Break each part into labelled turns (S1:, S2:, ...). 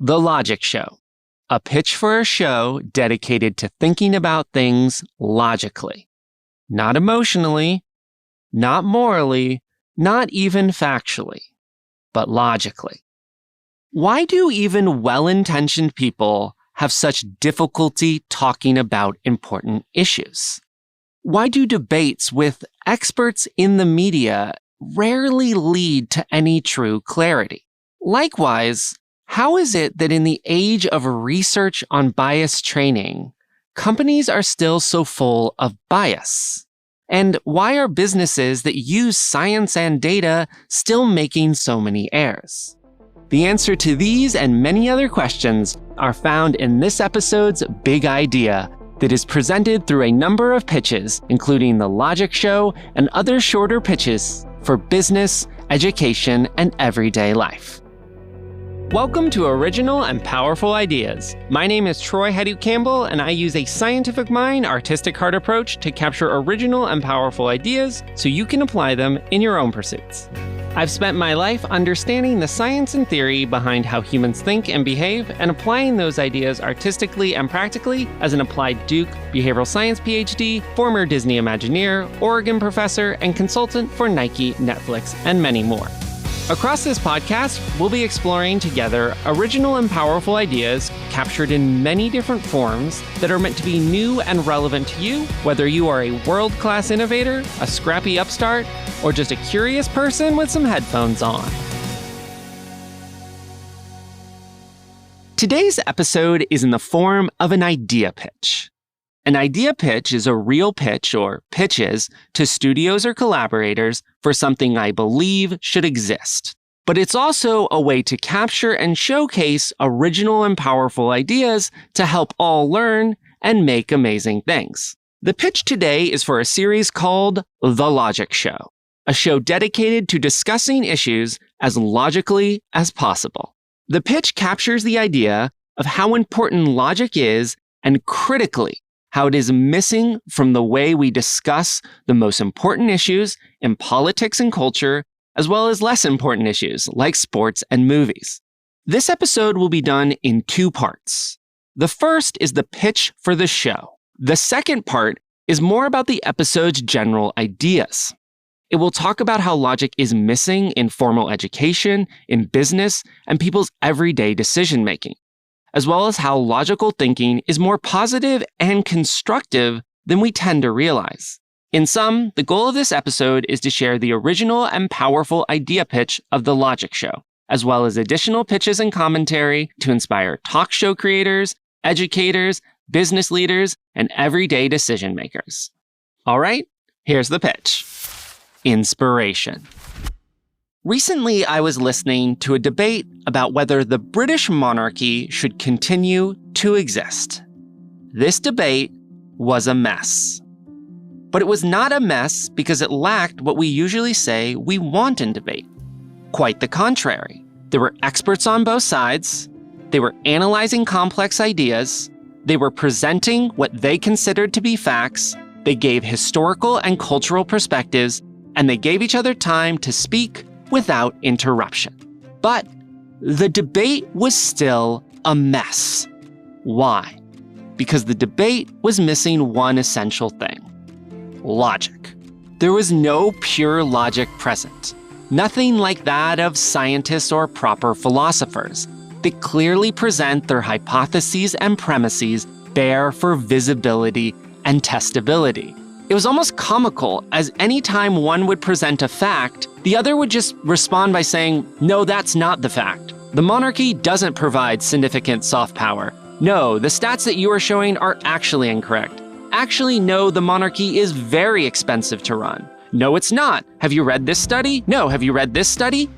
S1: The Logic Show, a pitch for a show dedicated to thinking about things logically. Not emotionally, not morally, not even factually, but logically. Why do even well-intentioned people have such difficulty talking about important issues? Why do debates with experts in the media rarely lead to any true clarity? Likewise, how is it that in the age of research on bias training, companies are still so full of bias? And why are businesses that use science and data still making so many errors? The answer to these and many other questions are found in this episode's Big Idea that is presented through a number of pitches, including The Logic Show and other shorter pitches for business, education, and everyday life. Welcome to Original and Powerful Ideas. My name is Troy Heddup Campbell, and I use a scientific mind, artistic heart approach to capture original and powerful ideas so you can apply them in your own pursuits. I've spent my life understanding the science and theory behind how humans think and behave and applying those ideas artistically and practically as an applied Duke behavioral science PhD, former Disney Imagineer, Oregon professor, and consultant for Nike, Netflix, and many more. Across this podcast, we'll be exploring together original and powerful ideas captured in many different forms that are meant to be new and relevant to you, whether you are a world-class innovator, a scrappy upstart, or just a curious person with some headphones on. Today's episode is in the form of an idea pitch. An idea pitch is a real pitch or pitches to studios or collaborators for something I believe should exist. But it's also a way to capture and showcase original and powerful ideas to help all learn and make amazing things. The pitch today is for a series called The Logic Show, a show dedicated to discussing issues as logically as possible. The pitch captures the idea of how important logic is and critically how it is missing from the way we discuss the most important issues in politics and culture, as well as less important issues like sports and movies. This episode will be done in two parts. The first is the pitch for the show. The second part is more about the episode's general ideas. It will talk about how logic is missing in formal education, in business, and people's everyday decision-making, as well as how logical thinking is more positive and constructive than we tend to realize. In sum, the goal of this episode is to share the original and powerful idea pitch of The Logic Show, as well as additional pitches and commentary to inspire talk show creators, educators, business leaders, and everyday decision makers. All right, here's the pitch. Inspiration. Recently, I was listening to a debate about whether the British monarchy should continue to exist. This debate was a mess. But it was not a mess because it lacked what we usually say we want in debate. Quite the contrary. There were experts on both sides. They were analyzing complex ideas. They were presenting what they considered to be facts. They gave historical and cultural perspectives, and they gave each other time to speak without interruption. But the debate was still a mess. Why? Because the debate was missing one essential thing: logic. There was no pure logic present. Nothing like that of scientists or proper philosophers that clearly present their hypotheses and premises bare for visibility and testability. It was almost comical, as any time one would present a fact, the other would just respond by saying, "No, that's not the fact. The monarchy doesn't provide significant soft power. No, the stats that you are showing are actually incorrect. Actually, no, the monarchy is very expensive to run. No, it's not. Have you read this study? No, have you read this study?"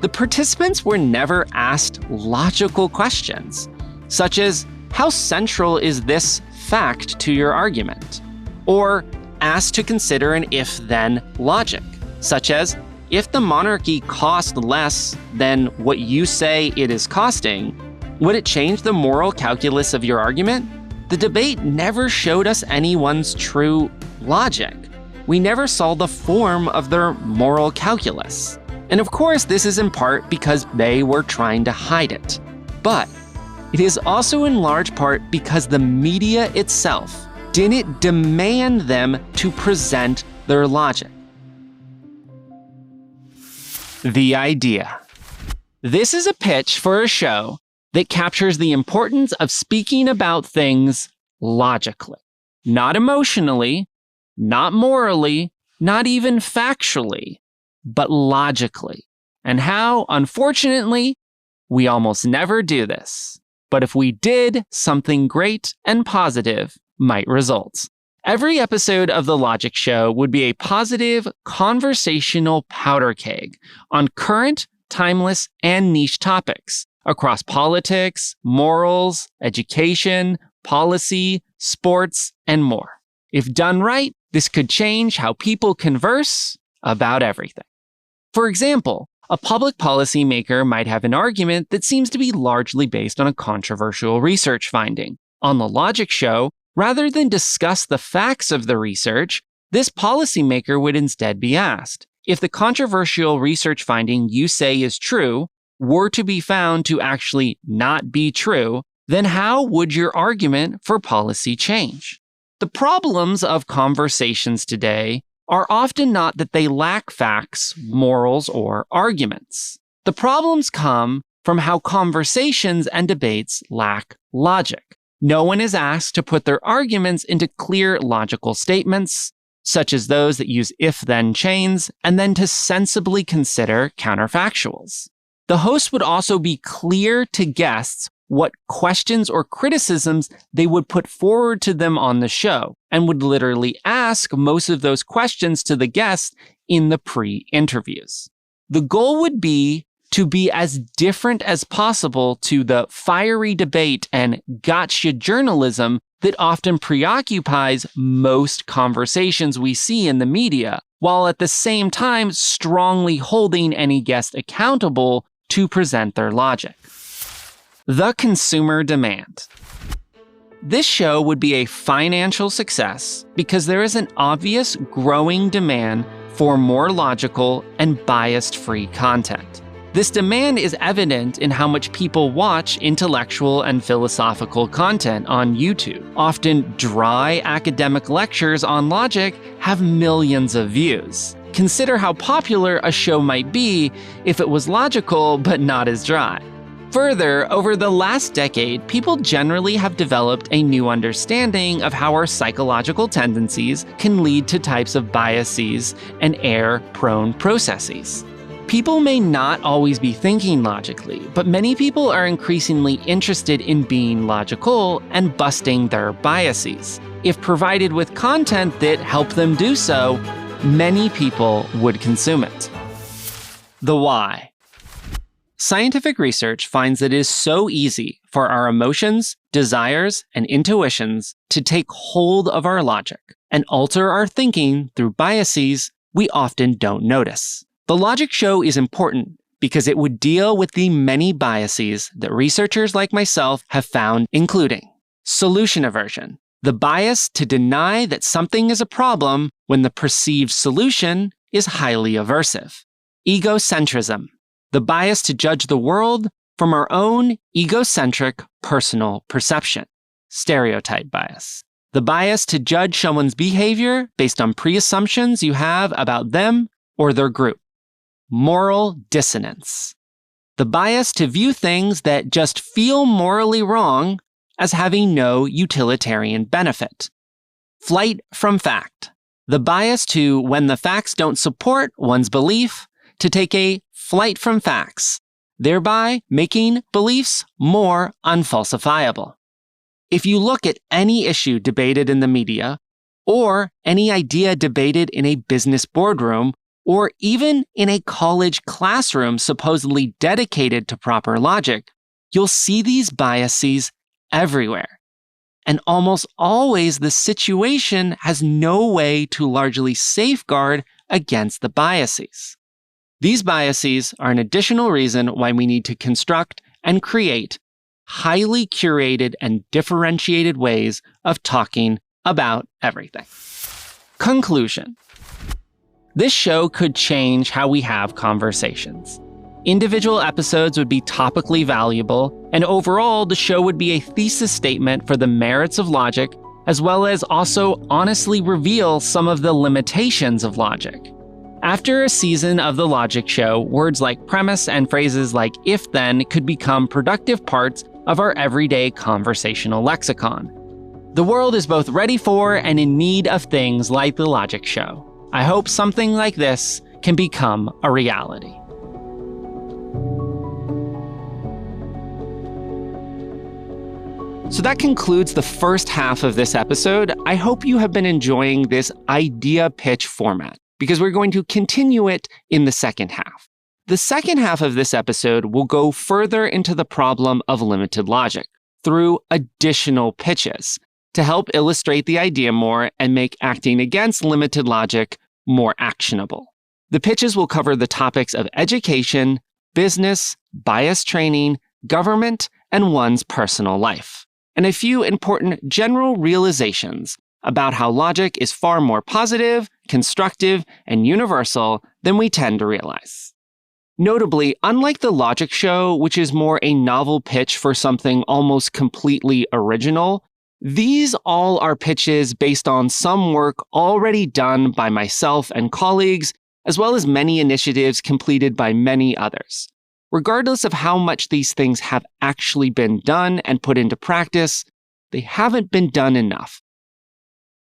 S1: The participants were never asked logical questions, such as, how central is this fact to your argument? Or asked to consider an if-then logic, such as, if the monarchy cost less than what you say it is costing, would it change the moral calculus of your argument? The debate never showed us anyone's true logic. We never saw the form of their moral calculus. And of course, this is in part because they were trying to hide it. But It is also in large part because the media itself didn't demand them to present their logic. The idea. This is a pitch for a show that captures the importance of speaking about things logically, not emotionally, not morally, not even factually, but logically, and how, unfortunately, we almost never do this. But if we did, something great and positive might result. Every episode of The Logic Show would be a positive, conversational powder keg on current, timeless, and niche topics across politics, morals, education, policy, sports, and more. If done right, this could change how people converse about everything. For example, a public policy maker might have an argument that seems to be largely based on a controversial research finding. On The Logic Show, rather than discuss the facts of the research, this policymaker would instead be asked, if the controversial research finding you say is true were to be found to actually not be true, then how would your argument for policy change? The problems of conversations today are often not that they lack facts, morals, or arguments. The problems come from how conversations and debates lack logic. No one is asked to put their arguments into clear logical statements, such as those that use if-then chains, and then to sensibly consider counterfactuals. The host would also be clear to guests what questions or criticisms they would put forward to them on the show, and would literally ask most of those questions to the guests in the pre-interviews. The goal would be to be as different as possible to the fiery debate and gotcha journalism that often preoccupies most conversations we see in the media, while at the same time strongly holding any guest accountable to present their logic. The consumer demand. This show would be a financial success because there is an obvious growing demand for more logical and bias-free content. This demand is evident in how much people watch intellectual and philosophical content on YouTube. Often dry academic lectures on logic have millions of views. Consider how popular a show might be if it was logical but not as dry. Further, over the last decade, people generally have developed a new understanding of how our psychological tendencies can lead to types of biases and error-prone processes. People may not always be thinking logically, but many people are increasingly interested in being logical and busting their biases. If provided with content that helped them do so, many people would consume it. The why. Scientific research finds that it is so easy for our emotions, desires, and intuitions to take hold of our logic and alter our thinking through biases we often don't notice. The Logic Show is important because it would deal with the many biases that researchers like myself have found, including solution aversion, the bias to deny that something is a problem when the perceived solution is highly aversive, egocentrism, the bias to judge the world from our own egocentric personal perception, stereotype bias, the bias to judge someone's behavior based on pre-assumptions you have about them or their group, moral dissonance, the bias to view things that just feel morally wrong as having no utilitarian benefit, flight from fact, the bias to, when the facts don't support one's belief, to take a flight from facts, thereby making beliefs more unfalsifiable. If you look at any issue debated in the media, or any idea debated in a business boardroom, or even in a college classroom supposedly dedicated to proper logic, you'll see these biases everywhere. And almost always the situation has no way to largely safeguard against the biases. These biases are an additional reason why we need to construct and create highly curated and differentiated ways of talking about everything. Conclusion. This show could change how we have conversations. Individual episodes would be topically valuable, and overall, the show would be a thesis statement for the merits of logic, as well as also honestly reveal some of the limitations of logic. After a season of The Logic Show, words like premise and phrases like if-then could become productive parts of our everyday conversational lexicon. The world is both ready for and in need of things like The Logic Show. I hope something like this can become a reality. So that concludes the first half of this episode. I hope you have been enjoying this idea pitch format, because we're going to continue it in the second half. The second half of this episode will go further into the problem of limited logic through additional pitches to help illustrate the idea more and make acting against limited logic more actionable. The pitches will cover the topics of education, business, bias training, government, and one's personal life, and a few important general realizations about how logic is far more positive, constructive, and universal than we tend to realize. Notably, unlike The Logic Show, which is more a novel pitch for something almost completely original, these all are pitches based on some work already done by myself and colleagues, as well as many initiatives completed by many others. Regardless of how much these things have actually been done and put into practice, they haven't been done enough.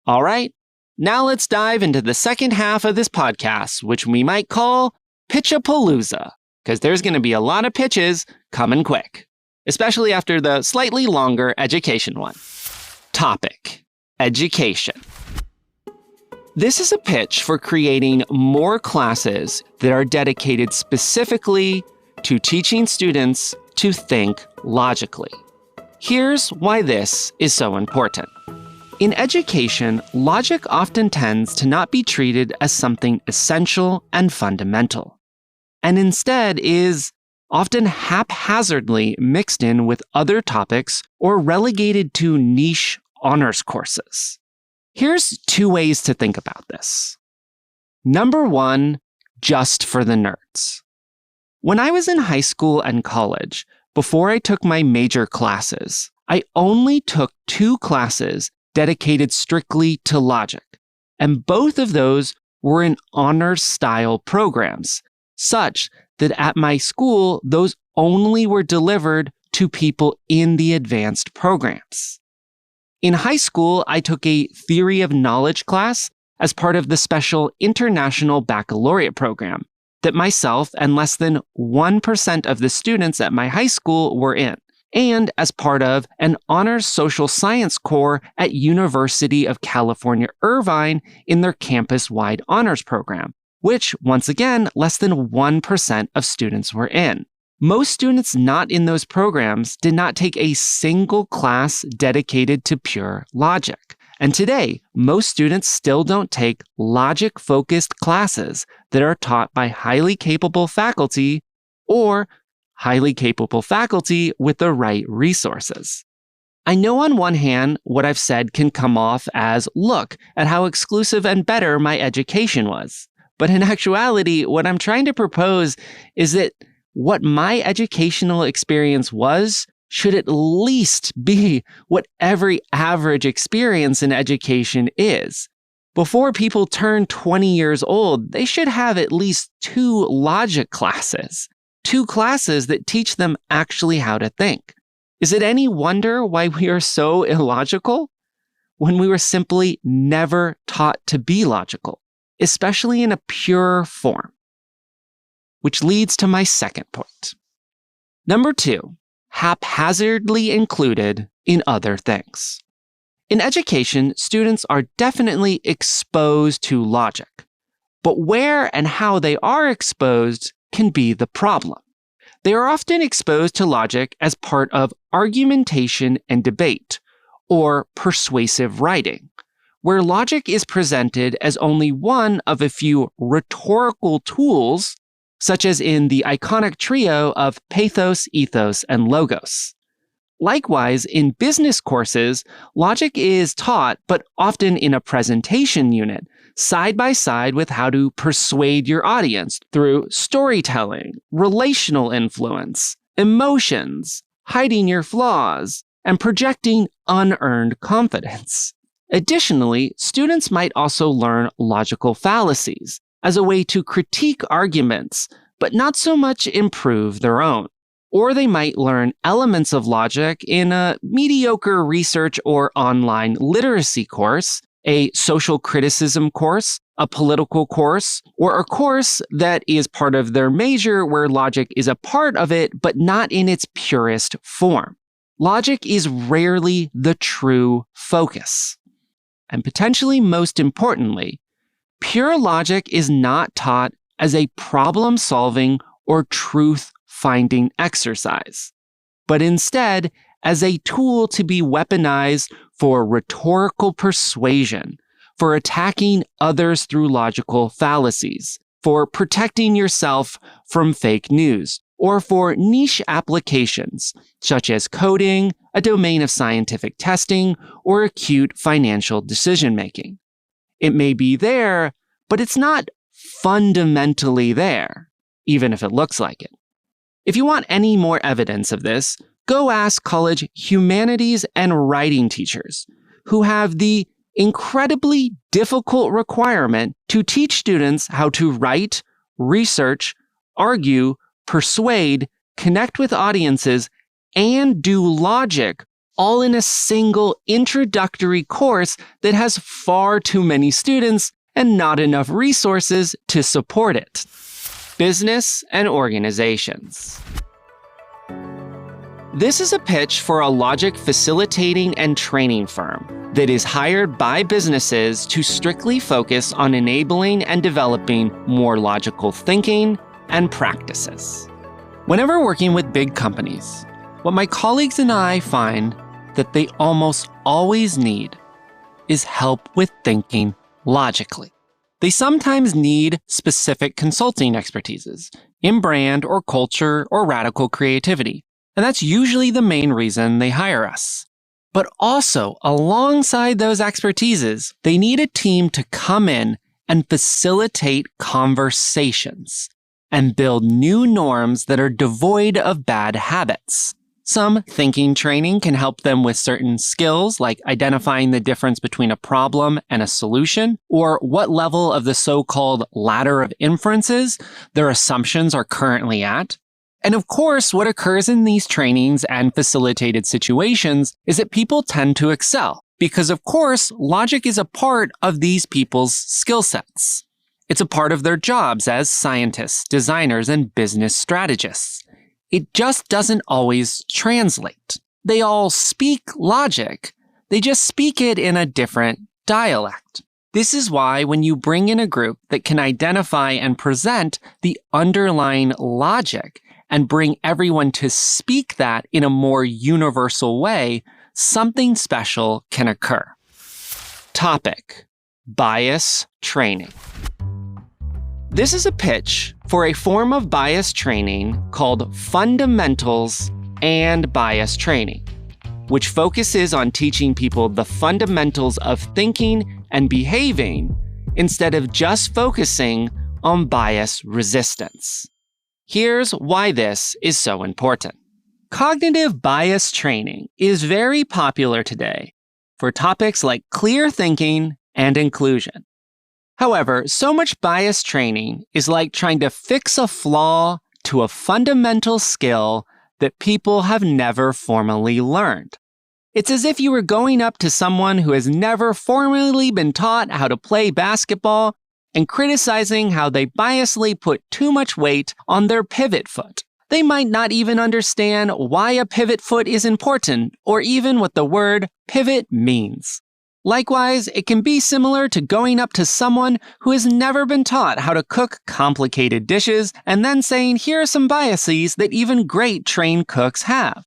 S1: All right, now let's dive into the second half of this podcast, which we might call Pitchapalooza, because there's going to be a lot of pitches coming quick, especially after the slightly longer education one. Topic: education. This is a pitch for creating more classes that are dedicated specifically to teaching students to think logically. Here's why this is so important. In education, logic often tends to not be treated as something essential and fundamental, and instead is often haphazardly mixed in with other topics or relegated to niche honors courses. Here's two ways to think about this. Number one, just for the nerds. When I was in high school and college, before I took my major classes, I only took 2 classes dedicated strictly to logic, and both of those were in honors-style programs, such that at my school, those only were delivered to people in the advanced programs. In high school, I took a Theory of Knowledge class as part of the special International Baccalaureate program that myself and less than 1% of the students at my high school were in, and as part of an honors social science core at University of California, Irvine in their campus-wide honors program, which, once again, less than 1% of students were in. Most students not in those programs did not take a single class dedicated to pure logic. And today, most students still don't take logic-focused classes that are taught by highly capable faculty or highly capable faculty with the right resources. I know on one hand, what I've said can come off as, look at how exclusive and better my education was. But in actuality, what I'm trying to propose is that what my educational experience was should at least be what every average experience in education is. Before people turn 20 years old, they should have at least 2 logic classes, 2 classes that teach them actually how to think. Is it any wonder why we are so illogical? When we were simply never taught to be logical, especially in a pure form. Which leads to my second point. Number 2, haphazardly included in other things. In education, students are definitely exposed to logic, but where and how they are exposed can be the problem. They are often exposed to logic as part of argumentation and debate, or persuasive writing, where logic is presented as only one of a few rhetorical tools, such as in the iconic trio of pathos, ethos, and logos. Likewise, in business courses, logic is taught, but often in a presentation unit, side by side with how to persuade your audience through storytelling, relational influence, emotions, hiding your flaws, and projecting unearned confidence. Additionally, students might also learn logical fallacies as a way to critique arguments, but not so much improve their own. Or they might learn elements of logic in a mediocre research or online literacy course, a social criticism course, a political course, or a course that is part of their major where logic is a part of it, but not in its purest form. Logic is rarely the true focus. And potentially most importantly, pure logic is not taught as a problem-solving or truth-finding exercise, but instead as a tool to be weaponized for rhetorical persuasion, for attacking others through logical fallacies, for protecting yourself from fake news, or for niche applications such as coding, a domain of scientific testing, or acute financial decision-making. It may be there, but it's not fundamentally there, even if it looks like it. If you want any more evidence of this, go ask college humanities and writing teachers who have the incredibly difficult requirement to teach students how to write, research, argue, persuade, connect with audiences, and do logic all in a single introductory course that has far too many students and not enough resources to support it. Business and organizations. This is a pitch for a logic facilitating and training firm that is hired by businesses to strictly focus on enabling and developing more logical thinking and practices. Whenever working with big companies, what my colleagues and I find that they almost always need is help with thinking logically. They sometimes need specific consulting expertises in brand or culture or radical creativity, and that's usually the main reason they hire us. But also, alongside those expertises, they need a team to come in and facilitate conversations and build new norms that are devoid of bad habits. Some thinking training can help them with certain skills like identifying the difference between a problem and a solution, or what level of the so-called ladder of inferences their assumptions are currently at. And of course, what occurs in these trainings and facilitated situations is that people tend to excel, because of course, logic is a part of these people's skill sets. It's a part of their jobs as scientists, designers, and business strategists. It just doesn't always translate. They all speak logic. They just speak it in a different dialect. This is why when you bring in a group that can identify and present the underlying logic and bring everyone to speak that in a more universal way, something special can occur. Topic: bias training. This is a pitch for a form of bias training called fundamentals and bias training, which focuses on teaching people the fundamentals of thinking and behaving instead of just focusing on bias resistance. Here's why this is so important. Cognitive bias training is very popular today for topics like clear thinking and inclusion. However, so much bias training is like trying to fix a flaw to a fundamental skill that people have never formally learned. It's as if you were going up to someone who has never formally been taught how to play basketball and criticizing how they biasly put too much weight on their pivot foot. They might not even understand why a pivot foot is important or even what the word pivot means. Likewise, it can be similar to going up to someone who has never been taught how to cook complicated dishes and then saying, here are some biases that even great trained cooks have.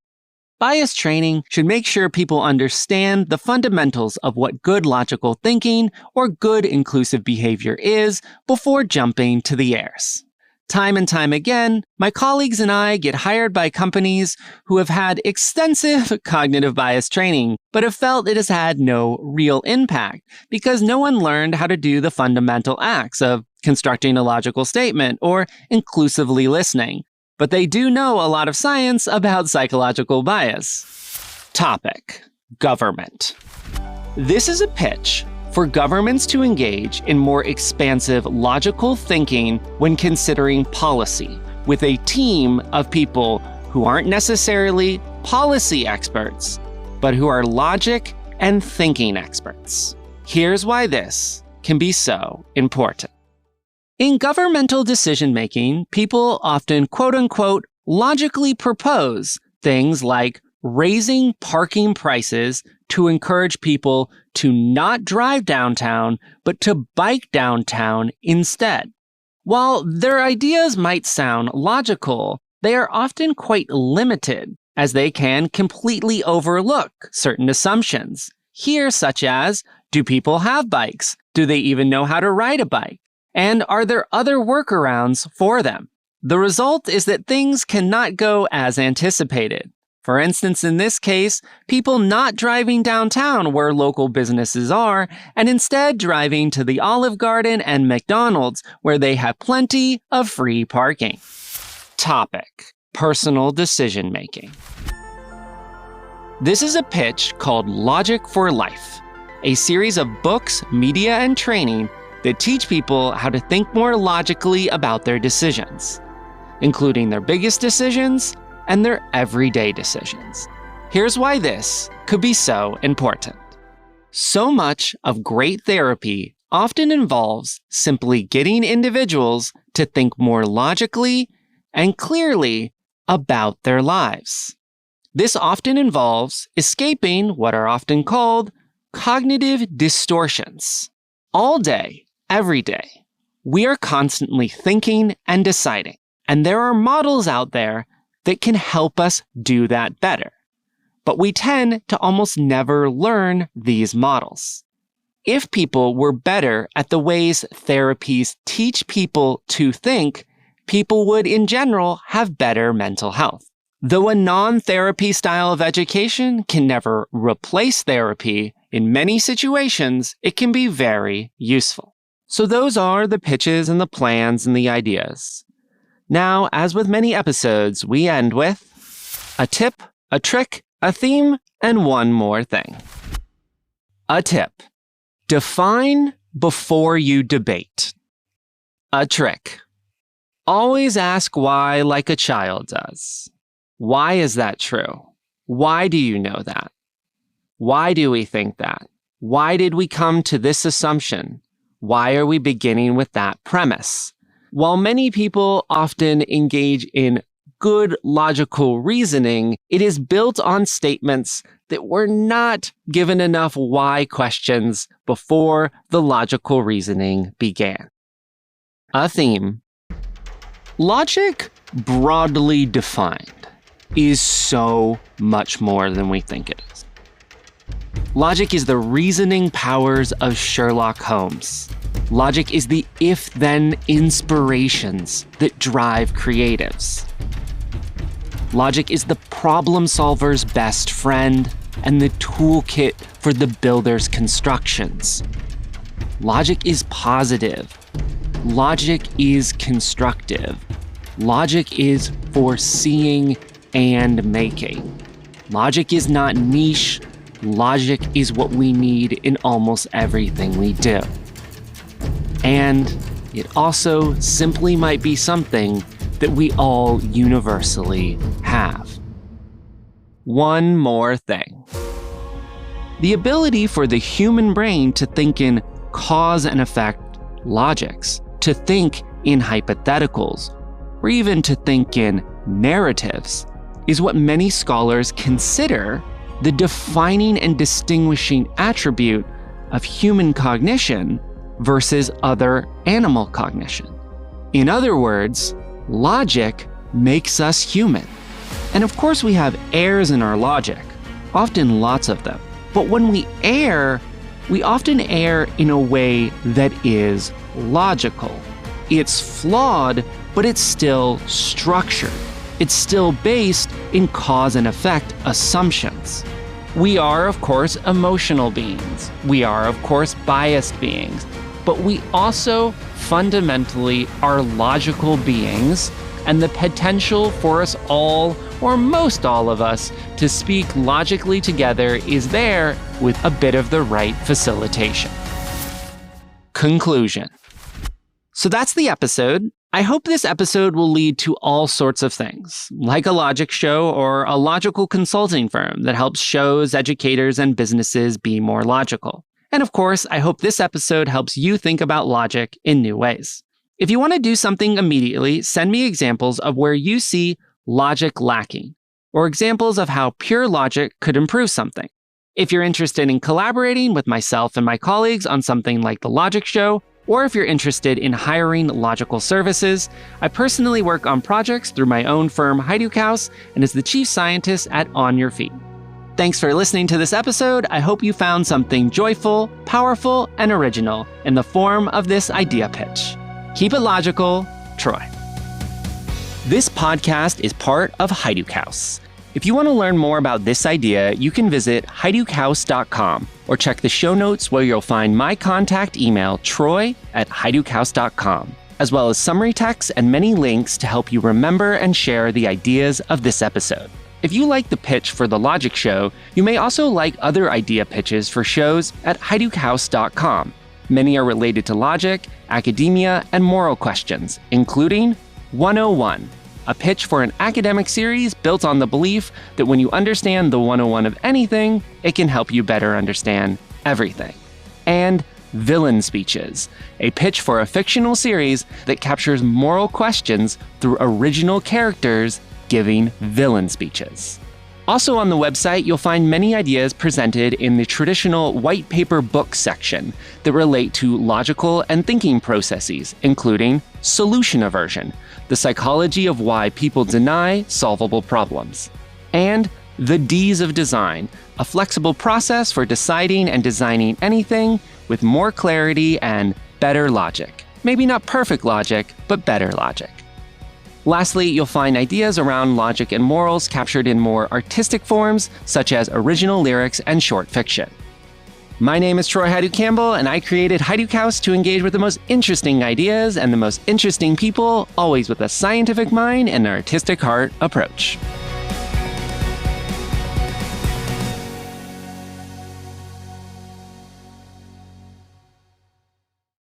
S1: Bias training should make sure people understand the fundamentals of what good logical thinking or good inclusive behavior is before jumping to the airs. Time and time again, my colleagues and I get hired by companies who have had extensive cognitive bias training, but have felt it has had no real impact because no one learned how to do the fundamental acts of constructing a logical statement or inclusively listening. But they do know a lot of science about psychological bias. Topic: government. This is a pitch for governments to engage in more expansive logical thinking when considering policy, with a team of people who aren't necessarily policy experts, but who are logic and thinking experts. Here's why this can be so important. In governmental decision-making, people often quote-unquote logically propose things like raising parking prices to encourage people to not drive downtown, but to bike downtown instead. While their ideas might sound logical, they are often quite limited, as they can completely overlook certain assumptions. Here, such as, do people have bikes? Do they even know how to ride a bike? And are there other workarounds for them? The result is that things cannot go as anticipated. For instance, in this case, people not driving downtown where local businesses are, and instead driving to the Olive Garden and McDonald's where they have plenty of free parking. Topic: personal decision making. This is a pitch called Logic for Life, a series of books, media, and training that teach people how to think more logically about their decisions, including their biggest decisions and their everyday decisions. Here's why this could be so important. So much of great therapy often involves simply getting individuals to think more logically and clearly about their lives. This often involves escaping what are often called cognitive distortions. All day, every day, we are constantly thinking and deciding, and there are models out there that can help us do that better. But we tend to almost never learn these models. If people were better at the ways therapies teach people to think, people would in general have better mental health. Though a non-therapy style of education can never replace therapy, in many situations, it can be very useful. So those are the pitches and the plans and the ideas. Now, as with many episodes, we end with a tip, a trick, a theme, and one more thing. A tip: define before you debate. A trick: always ask why like a child does. Why is that true? Why do you know that? Why do we think that? Why did we come to this assumption? Why are we beginning with that premise? While many people often engage in good logical reasoning, it is built on statements that were not given enough why questions before the logical reasoning began. A theme: logic, broadly defined, is so much more than we think it is. Logic is the reasoning powers of Sherlock Holmes. Logic is the if-then inspirations that drive creatives. Logic is the problem solver's best friend and the toolkit for the builder's constructions. Logic is positive. Logic is constructive. Logic is foreseeing and making. Logic is not niche. Logic is what we need in almost everything we do. And it also simply might be something that we all universally have. One more thing. The ability for the human brain to think in cause and effect logics, to think in hypotheticals, or even to think in narratives, is what many scholars consider the defining and distinguishing attribute of human cognition versus other animal cognition. In other words, logic makes us human. And of course we have errors in our logic, often lots of them. But when we err, we often err in a way that is logical. It's flawed, but it's still structured. It's still based in cause and effect assumptions. We are, of course, emotional beings. We are, of course, biased beings. But we also fundamentally are logical beings, and the potential for us all, or most all of us, to speak logically together is there with a bit of the right facilitation. Conclusion. So that's the episode. I hope this episode will lead to all sorts of things, like a logic show or a logical consulting firm that helps shows, educators, and businesses be more logical. And of course, I hope this episode helps you think about logic in new ways. If you want to do something immediately, send me examples of where you see logic lacking, or examples of how pure logic could improve something. If you're interested in collaborating with myself and my colleagues on something like the Logic Show, or if you're interested in hiring logical services, I personally work on projects through my own firm, Hajduk House, and as the chief scientist at On Your Feet. Thanks for listening to this episode. I hope you found something joyful, powerful, and original in the form of this idea pitch. Keep it logical, Troy. This podcast is part of Hajduk House. If you want to learn more about this idea, you can visit hajdukhouse.com or check the show notes where you'll find my contact email, troy@hajdukhouse.com, as well as summary text and many links to help you remember and share the ideas of this episode. If you like the pitch for the Logic Show, you may also like other idea pitches for shows at hajdukhouse.com. Many are related to logic, academia, and moral questions, including 101. A pitch for an academic series built on the belief that when you understand the 101 of anything, it can help you better understand everything. And Villain Speeches, a pitch for a fictional series that captures moral questions through original characters giving villain speeches. Also on the website, you'll find many ideas presented in the traditional white paper book section that relate to logical and thinking processes, including solution aversion, the psychology of why people deny solvable problems, and the D's of design, a flexible process for deciding and designing anything with more clarity and better logic. Maybe not perfect logic, but better logic. Lastly, you'll find ideas around logic and morals captured in more artistic forms, such as original lyrics and short fiction. My name is Troy Hajduk Campbell, and I created Hajduk House to engage with the most interesting ideas and the most interesting people, always with a scientific mind and an artistic heart approach.